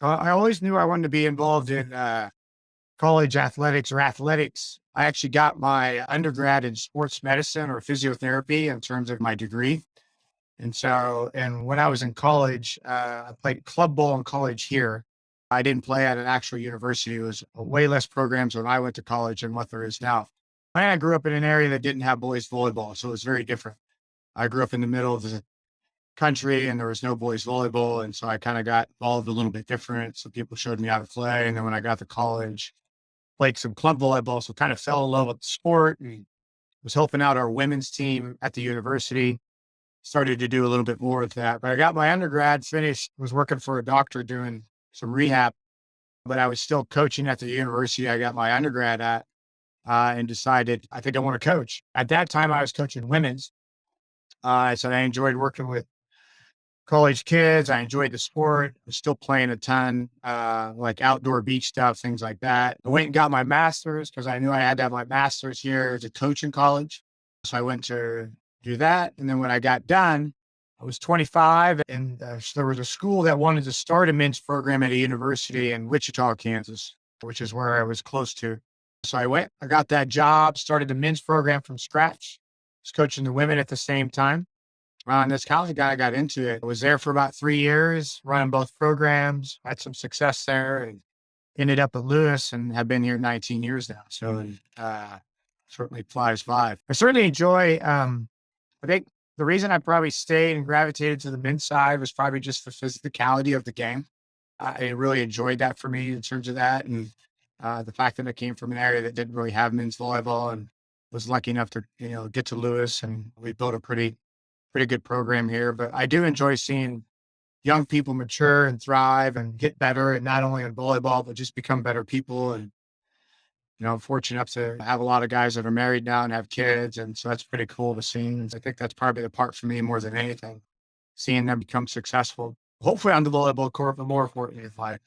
I always knew I wanted to be involved in college athletics or athletics. I actually got my undergrad in sports medicine or physiotherapy in terms of my degree. And when I was in college, I played club ball in college here. I didn't play at an actual university. It was way less programs when I went to college than what there is now. I grew up in an area that didn't have boys volleyball, so it was very different. I grew up in the middle of the country and there was no boys volleyball. And so I kind of got involved a little bit different. So people showed me how to play. And then when I got to college, played some club volleyball. So kind of fell in love with the sport and was helping out our women's team at the university. Started to do a little bit more with that. But I got my undergrad finished, was working for a doctor doing some rehab, but I was still coaching at the university I got my undergrad at and decided I think I want to coach. At that time, I was coaching women's. So I enjoyed working with college kids. I enjoyed the sport. Was still playing a ton, like outdoor beach stuff, things like that. I went and got my master's because I knew I had to have my master's here to coach in college. So I went to do that. And then when I got done, I was 25 and so there was a school that wanted to start a men's program at a university in Wichita, Kansas, which is where I was close to. So I went, I got that job, started the men's program from scratch. Was coaching the women at the same time. And that's how I got into it. I was there for about 3 years, running both programs, had some success there and ended up at Lewis and have been here 19 years now. So certainly flies by. I certainly enjoy, I think the reason I probably stayed and gravitated to the men's side was probably just the physicality of the game. I really enjoyed that for me in terms of that. And the fact that I came from an area that didn't really have men's volleyball and was lucky enough to, get to Lewis, and we built a pretty good program here. But I do enjoy seeing young people mature and thrive and get better, and not only in volleyball, but just become better people. And, I'm fortunate enough to have a lot of guys that are married now and have kids. And so that's pretty cool to see. And I think that's probably the part for me more than anything, seeing them become successful, hopefully on the volleyball court, but more importantly, in life.